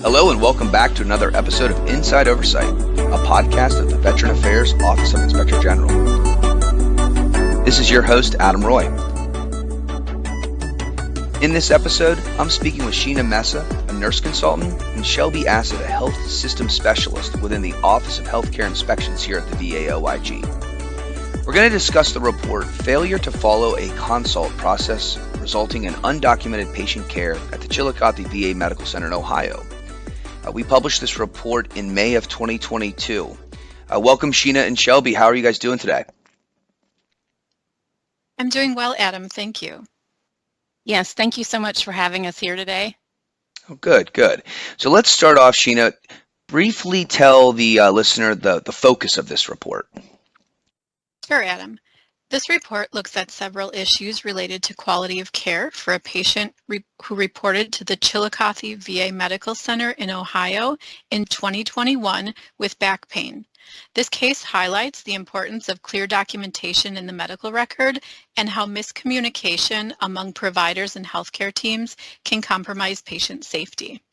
Hello and welcome back to another episode of Inside Oversight, a podcast of the Veteran Affairs Office of Inspector General. This is your host, Adam Roy. In this episode, I'm speaking with Sheena Mesa, a nurse consultant, and Shelby Assett, a health system specialist within the Office of Healthcare Inspections here at the VA OIG. We're going to discuss the report, Failure to Follow a Consult Process Resulting in Undocumented Patient Care at the Chillicothe VA Medical Center in Ohio. We published this report in May of 2022. Welcome, Sheena and Shelby. How are you guys doing today? I'm doing well, Adam. Thank you. Yes, thank you so much for having us here today. Oh, good. So let's start off, Sheena. Briefly tell the listener the focus of this report. Sure, Adam. This report looks at several issues related to quality of care for a patient who reported to the Chillicothe VA Medical Center in Ohio in 2021 with back pain. This case highlights the importance of clear documentation in the medical record and how miscommunication among providers and healthcare teams can compromise patient safety.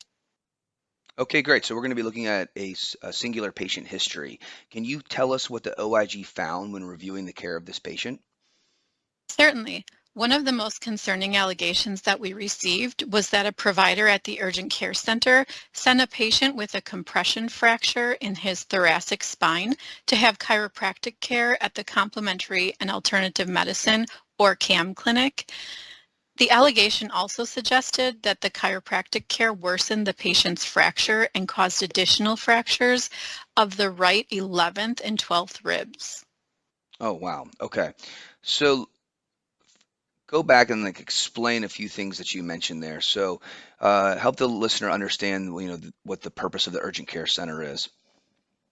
Okay, great. So we're going to be looking at a singular patient history. Can you tell us what the OIG found when reviewing the care of this patient? Certainly. One of the most concerning allegations that we received was that a provider at the urgent care center sent a patient with a compression fracture in his thoracic spine to have chiropractic care at the Complementary and Alternative Medicine, or CAM clinic. The allegation also suggested that the chiropractic care worsened the patient's fracture and caused additional fractures of the right 11th and 12th ribs. Oh, wow. Okay. So go back and explain a few things that you mentioned there. So help the listener understand, what the purpose of the urgent care center is.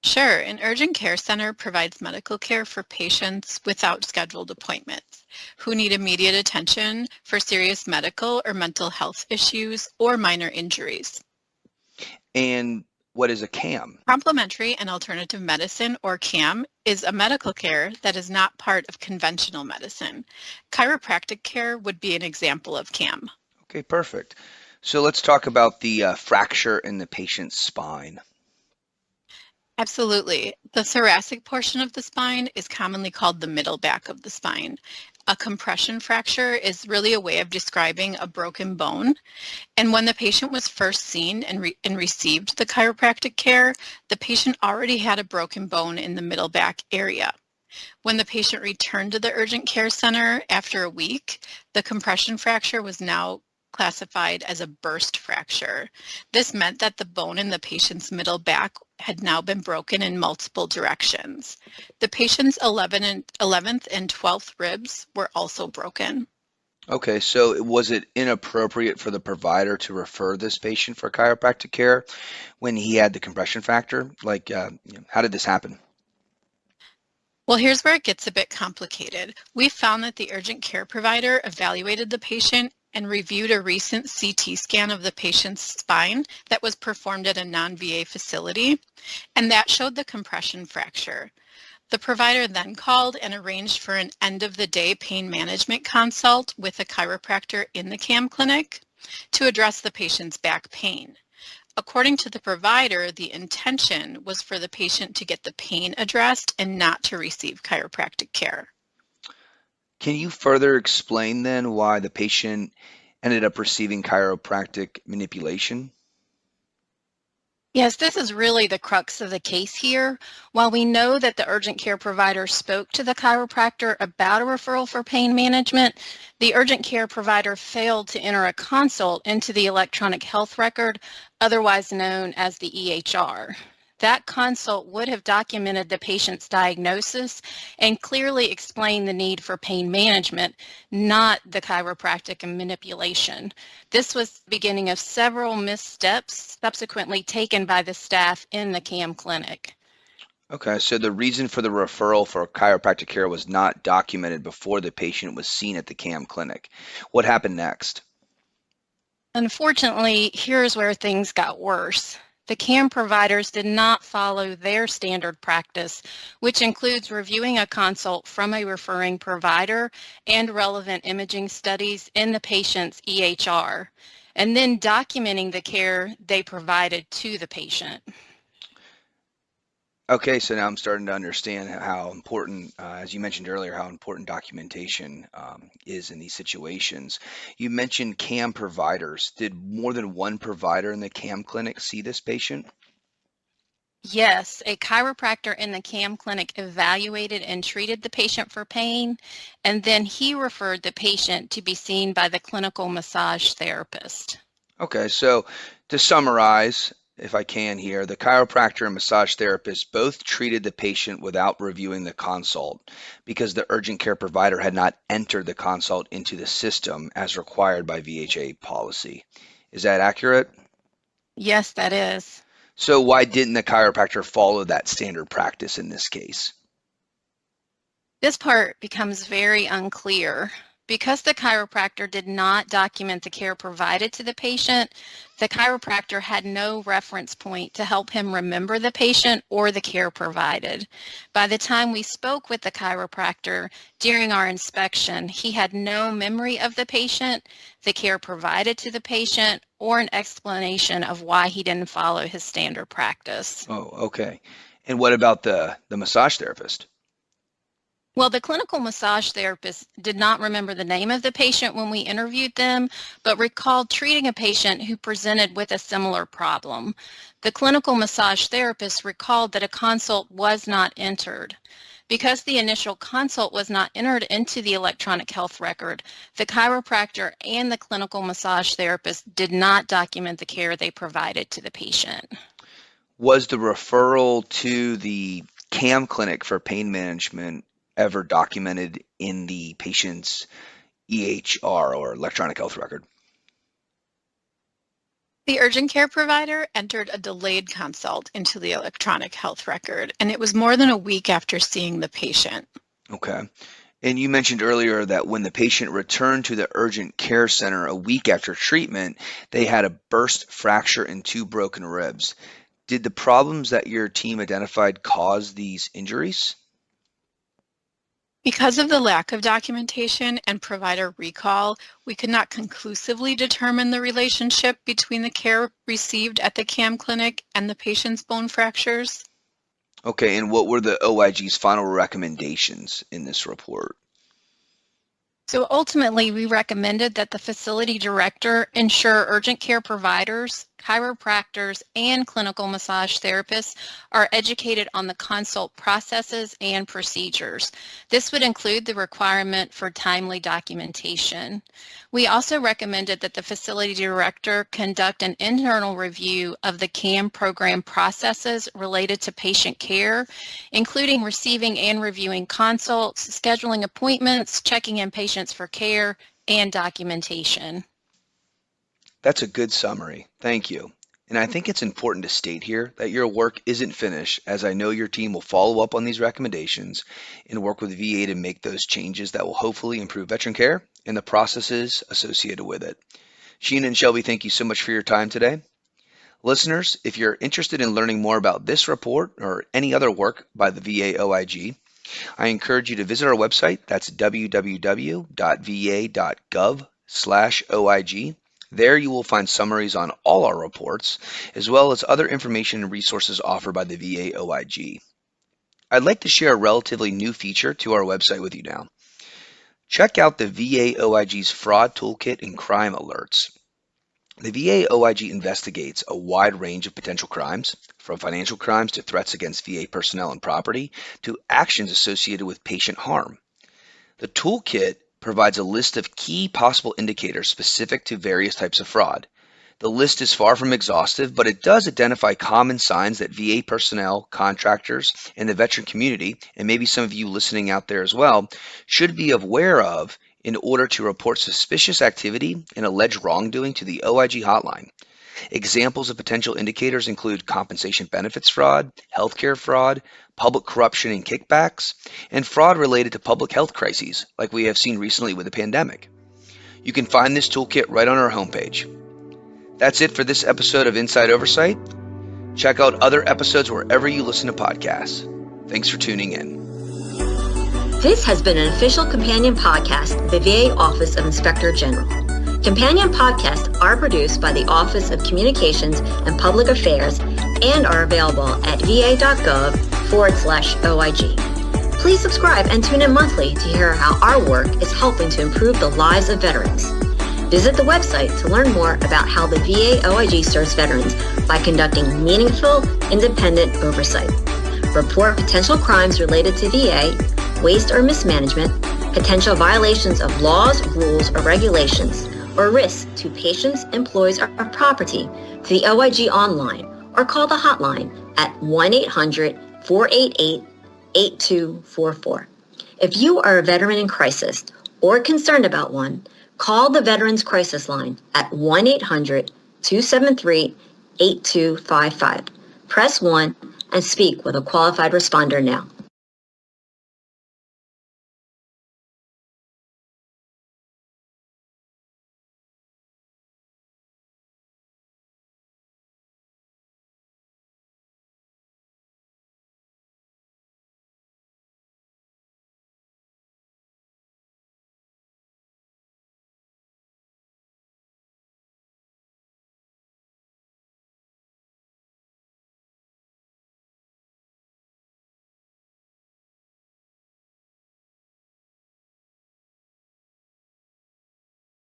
Sure. An urgent care center provides medical care for patients without scheduled appointments who need immediate attention for serious medical or mental health issues or minor injuries. And what is a CAM? Complementary and Alternative Medicine, or CAM, is a medical care that is not part of conventional medicine. Chiropractic care would be an example of CAM. Okay, perfect. So let's talk about the fracture in the patient's spine. Absolutely. The thoracic portion of the spine is commonly called the middle back of the spine. A compression fracture is really a way of describing a broken bone. And when the patient was first seen and received the chiropractic care, the patient already had a broken bone in the middle back area. When the patient returned to the urgent care center after a week, the compression fracture was now classified as a burst fracture. This meant that the bone in the patient's middle back had now been broken in multiple directions. The patient's 11th and 12th ribs were also broken. Okay, so was it inappropriate for the provider to refer this patient for chiropractic care when he had the compression fracture? How did this happen? Well, here's where it gets a bit complicated. We found that the urgent care provider evaluated the patient and reviewed a recent CT scan of the patient's spine that was performed at a non-VA facility, and that showed the compression fracture. The provider then called and arranged for an end-of-the-day pain management consult with a chiropractor in the CAM clinic to address the patient's back pain. According to the provider, the intention was for the patient to get the pain addressed and not to receive chiropractic care. Can you further explain then why the patient ended up receiving chiropractic manipulation? Yes, this is really the crux of the case here. While we know that the urgent care provider spoke to the chiropractor about a referral for pain management, the urgent care provider failed to enter a consult into the electronic health record, otherwise known as the EHR. That consult would have documented the patient's diagnosis and clearly explained the need for pain management, not the chiropractic and manipulation. This was the beginning of several missteps subsequently taken by the staff in the CAM clinic. Okay, so the reason for the referral for chiropractic care was not documented before the patient was seen at the CAM clinic. What happened next? Unfortunately, here's where things got worse. The CAM providers did not follow their standard practice, which includes reviewing a consult from a referring provider and relevant imaging studies in the patient's EHR. and then documenting the care they provided to the patient. Okay, so now I'm starting to understand how important, as you mentioned earlier, how important documentation is in these situations. You mentioned CAM providers. Did more than one provider in the CAM clinic see this patient? Yes, a chiropractor in the CAM clinic evaluated and treated the patient for pain, and then he referred the patient to be seen by the clinical massage therapist. Okay, so to summarize, if I can here, the chiropractor and massage therapist both treated the patient without reviewing the consult because the urgent care provider had not entered the consult into the system as required by VHA policy. Is that accurate? Yes, that is. So why didn't the chiropractor follow that standard practice in this case? This part becomes very unclear. Because the chiropractor did not document the care provided to the patient, the chiropractor had no reference point to help him remember the patient or the care provided. By the time we spoke with the chiropractor during our inspection, he had no memory of the patient, the care provided to the patient, or an explanation of why he didn't follow his standard practice. Oh, okay. And what about the massage therapist? Well, the clinical massage therapist did not remember the name of the patient when we interviewed them, but recalled treating a patient who presented with a similar problem. The clinical massage therapist recalled that a consult was not entered. Because the initial consult was not entered into the electronic health record, the chiropractor and the clinical massage therapist did not document the care they provided to the patient. Was the referral to the CAM clinic for pain management ever documented in the patient's EHR or electronic health record? The urgent care provider entered a delayed consult into the electronic health record, and it was more than a week after seeing the patient. Okay. And you mentioned earlier that when the patient returned to the urgent care center a week after treatment, they had a burst fracture and 2 broken ribs. Did the problems that your team identified cause these injuries? Because of the lack of documentation and provider recall, we could not conclusively determine the relationship between the care received at the CAM clinic and the patient's bone fractures. Okay, and what were the OIG's final recommendations in this report? So ultimately, we recommended that the facility director ensure urgent care providers, chiropractors, and clinical massage therapists are educated on the consult processes and procedures. This would include the requirement for timely documentation. We also recommended that the facility director conduct an internal review of the CAM program processes related to patient care, including receiving and reviewing consults, scheduling appointments, checking in patients for care, and documentation. That's a good summary. Thank you. And I think it's important to state here that your work isn't finished, as I know your team will follow up on these recommendations and work with VA to make those changes that will hopefully improve veteran care and the processes associated with it. Sheena and Shelby, thank you so much for your time today. Listeners, if you're interested in learning more about this report or any other work by the VA OIG, I encourage you to visit our website. That's www.va.gov/OIG. There you will find summaries on all our reports, as well as other information and resources offered by the VA OIG. I'd like to share a relatively new feature to our website with you now. Check out the VA OIG's Fraud Toolkit and Crime Alerts. The VA OIG investigates a wide range of potential crimes, from financial crimes to threats against VA personnel and property, to actions associated with patient harm. The toolkit provides a list of key possible indicators specific to various types of fraud. The list is far from exhaustive, but it does identify common signs that VA personnel, contractors, and the veteran community, and maybe some of you listening out there as well, should be aware of in order to report suspicious activity and alleged wrongdoing to the OIG hotline. Examples of potential indicators include compensation benefits fraud, healthcare fraud, public corruption and kickbacks, and fraud related to public health crises, like we have seen recently with the pandemic. You can find this toolkit right on our homepage. That's it for this episode of Inside Oversight. Check out other episodes wherever you listen to podcasts. Thanks for tuning in. This has been an official companion podcast of the VA Office of Inspector General. Companion podcasts are produced by the Office of Communications and Public Affairs and are available at va.gov/OIG. Please subscribe and tune in monthly to hear how our work is helping to improve the lives of veterans. Visit the website to learn more about how the VA OIG serves veterans by conducting meaningful, independent oversight. Report potential crimes related to VA, waste or mismanagement, potential violations of laws, rules, or regulations, or risks to patients, employees, or property to the OIG online, or call the hotline at 1-800-488-8244. If you are a veteran in crisis or concerned about one, call the Veterans Crisis Line at 1-800-273-8255. Press 1 and speak with a qualified responder now.